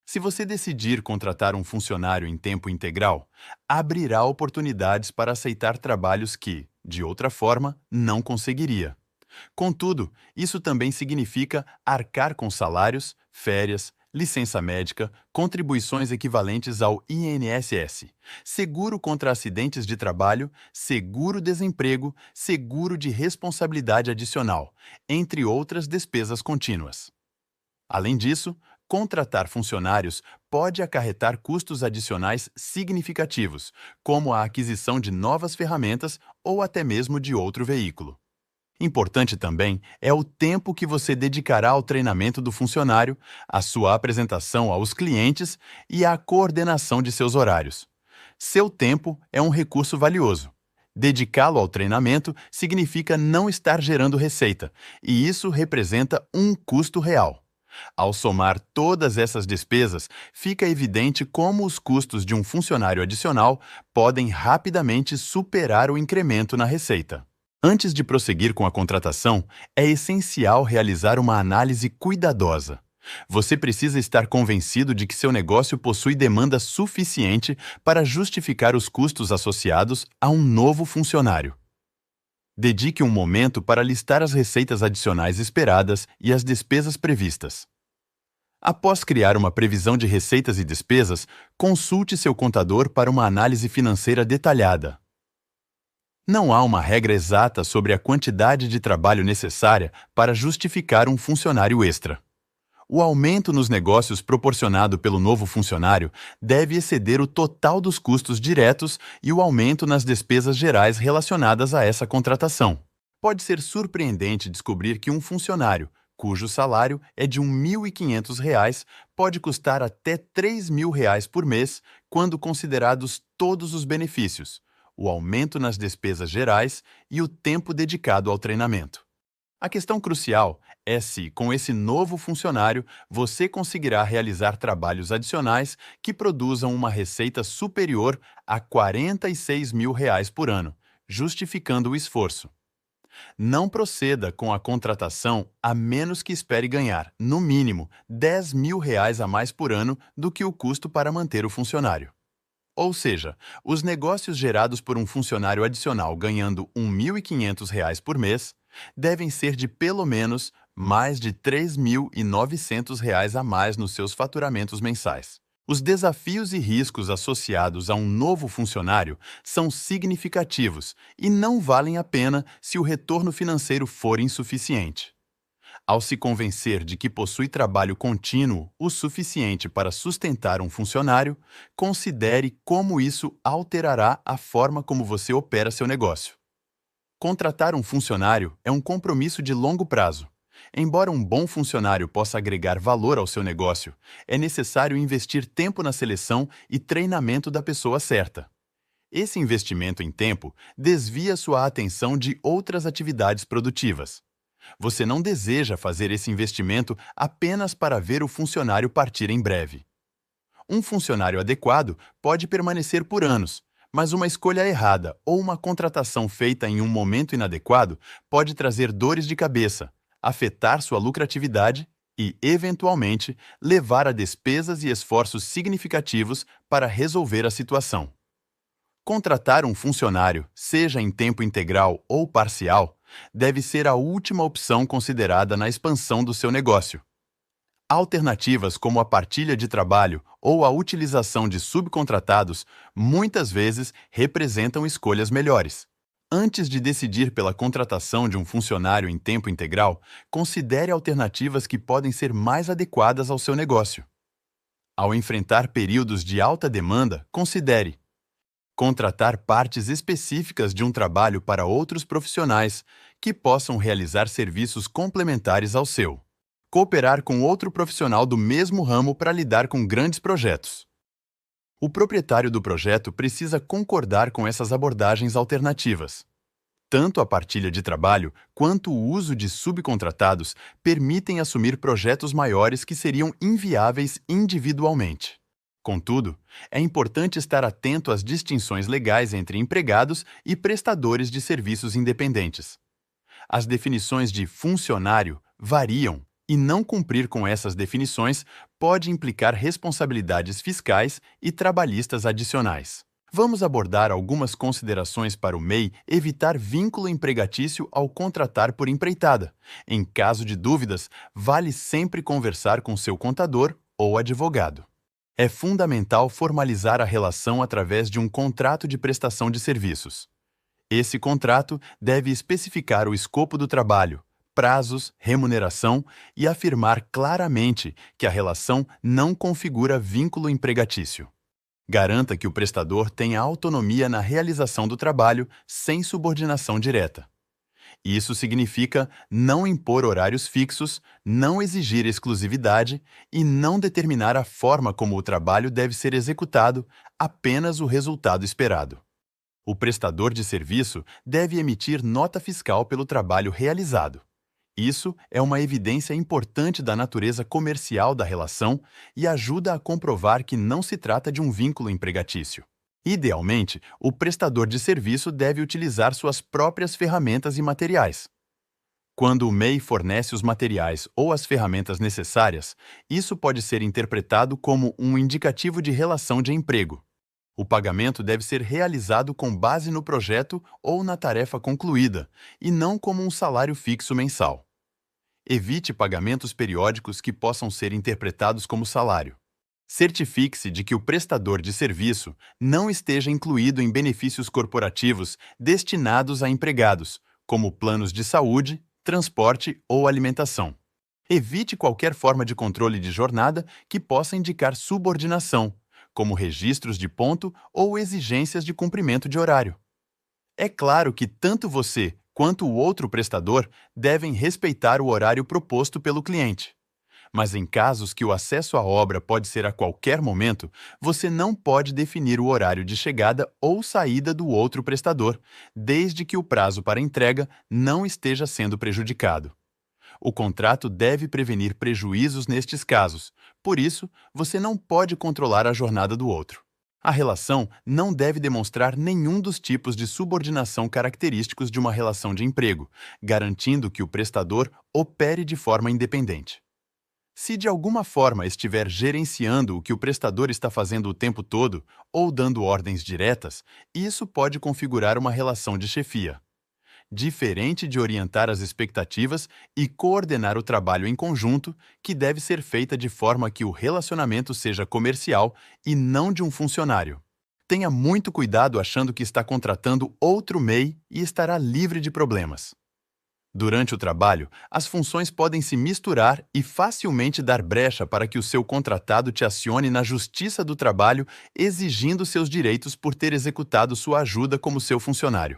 Se você decidir contratar um funcionário em tempo integral, abrirá oportunidades para aceitar trabalhos que, de outra forma, não conseguiria. Contudo, isso também significa arcar com salários, férias, licença médica, contribuições equivalentes ao INSS, seguro contra acidentes de trabalho, seguro-desemprego, seguro de responsabilidade adicional, entre outras despesas contínuas. Além disso, contratar funcionários pode acarretar custos adicionais significativos, como a aquisição de novas ferramentas ou até mesmo de outro veículo. Importante também é o tempo que você dedicará ao treinamento do funcionário, à sua apresentação aos clientes e à coordenação de seus horários. Seu tempo é um recurso valioso. Dedicá-lo ao treinamento significa não estar gerando receita, e isso representa um custo real. Ao somar todas essas despesas, fica evidente como os custos de um funcionário adicional podem rapidamente superar o incremento na receita. Antes de prosseguir com a contratação, é essencial realizar uma análise cuidadosa. Você precisa estar convencido de que seu negócio possui demanda suficiente para justificar os custos associados a um novo funcionário. Dedique um momento para listar as receitas adicionais esperadas e as despesas previstas. Após criar uma previsão de receitas e despesas, consulte seu contador para uma análise financeira detalhada. Não há uma regra exata sobre a quantidade de trabalho necessária para justificar um funcionário extra. O aumento nos negócios proporcionado pelo novo funcionário deve exceder o total dos custos diretos e o aumento nas despesas gerais relacionadas a essa contratação. Pode ser surpreendente descobrir que um funcionário, cujo salário é de R$ 1.500, pode custar até R$ 3.000 por mês quando considerados todos os benefícios, o aumento nas despesas gerais e o tempo dedicado ao treinamento. A questão crucial é se, com esse novo funcionário, você conseguirá realizar trabalhos adicionais que produzam uma receita superior a R$ 46.000 por ano, justificando o esforço. Não proceda com a contratação a menos que espere ganhar, no mínimo, R$ 10.000 a mais por ano do que o custo para manter o funcionário. Ou seja, os negócios gerados por um funcionário adicional ganhando R$ 1.500 por mês devem ser de pelo menos mais de R$ 3.900 a mais nos seus faturamentos mensais. Os desafios e riscos associados a um novo funcionário são significativos e não valem a pena se o retorno financeiro for insuficiente. Ao se convencer de que possui trabalho contínuo o suficiente para sustentar um funcionário, considere como isso alterará a forma como você opera seu negócio. Contratar um funcionário é um compromisso de longo prazo. Embora um bom funcionário possa agregar valor ao seu negócio, é necessário investir tempo na seleção e treinamento da pessoa certa. Esse investimento em tempo desvia sua atenção de outras atividades produtivas. Você não deseja fazer esse investimento apenas para ver o funcionário partir em breve. Um funcionário adequado pode permanecer por anos, mas uma escolha errada ou uma contratação feita em um momento inadequado pode trazer dores de cabeça, afetar sua lucratividade e, eventualmente, levar a despesas e esforços significativos para resolver a situação. Contratar um funcionário, seja em tempo integral ou parcial, deve ser a última opção considerada na expansão do seu negócio. Alternativas como a partilha de trabalho ou a utilização de subcontratados muitas vezes representam escolhas melhores. Antes de decidir pela contratação de um funcionário em tempo integral, considere alternativas que podem ser mais adequadas ao seu negócio. Ao enfrentar períodos de alta demanda, considere contratar partes específicas de um trabalho para outros profissionais que possam realizar serviços complementares ao seu. Cooperar com outro profissional do mesmo ramo para lidar com grandes projetos. O proprietário do projeto precisa concordar com essas abordagens alternativas. Tanto a partilha de trabalho quanto o uso de subcontratados permitem assumir projetos maiores que seriam inviáveis individualmente. Contudo, é importante estar atento às distinções legais entre empregados e prestadores de serviços independentes. As definições de funcionário variam e não cumprir com essas definições pode implicar responsabilidades fiscais e trabalhistas adicionais. Vamos abordar algumas considerações para o MEI evitar vínculo empregatício ao contratar por empreitada. Em caso de dúvidas, vale sempre conversar com seu contador ou advogado. É fundamental formalizar a relação através de um contrato de prestação de serviços. Esse contrato deve especificar o escopo do trabalho, prazos, remuneração e afirmar claramente que a relação não configura vínculo empregatício. Garanta que o prestador tenha autonomia na realização do trabalho sem subordinação direta. Isso significa não impor horários fixos, não exigir exclusividade e não determinar a forma como o trabalho deve ser executado, apenas o resultado esperado. O prestador de serviço deve emitir nota fiscal pelo trabalho realizado. Isso é uma evidência importante da natureza comercial da relação e ajuda a comprovar que não se trata de um vínculo empregatício. Idealmente, o prestador de serviço deve utilizar suas próprias ferramentas e materiais. Quando o MEI fornece os materiais ou as ferramentas necessárias, isso pode ser interpretado como um indicativo de relação de emprego. O pagamento deve ser realizado com base no projeto ou na tarefa concluída, e não como um salário fixo mensal. Evite pagamentos periódicos que possam ser interpretados como salário. Certifique-se de que o prestador de serviço não esteja incluído em benefícios corporativos destinados a empregados, como planos de saúde, transporte ou alimentação. Evite qualquer forma de controle de jornada que possa indicar subordinação, como registros de ponto ou exigências de cumprimento de horário. É claro que tanto você quanto o outro prestador devem respeitar o horário proposto pelo cliente. Mas em casos que o acesso à obra pode ser a qualquer momento, você não pode definir o horário de chegada ou saída do outro prestador, desde que o prazo para entrega não esteja sendo prejudicado. O contrato deve prevenir prejuízos nestes casos, por isso, você não pode controlar a jornada do outro. A relação não deve demonstrar nenhum dos tipos de subordinação característicos de uma relação de emprego, garantindo que o prestador opere de forma independente. Se de alguma forma estiver gerenciando o que o prestador está fazendo o tempo todo ou dando ordens diretas, isso pode configurar uma relação de chefia. Diferente de orientar as expectativas e coordenar o trabalho em conjunto, que deve ser feita de forma que o relacionamento seja comercial e não de um funcionário. Tenha muito cuidado achando que está contratando outro MEI e estará livre de problemas. Durante o trabalho, as funções podem se misturar e facilmente dar brecha para que o seu contratado te acione na Justiça do Trabalho exigindo seus direitos por ter executado sua ajuda como seu funcionário.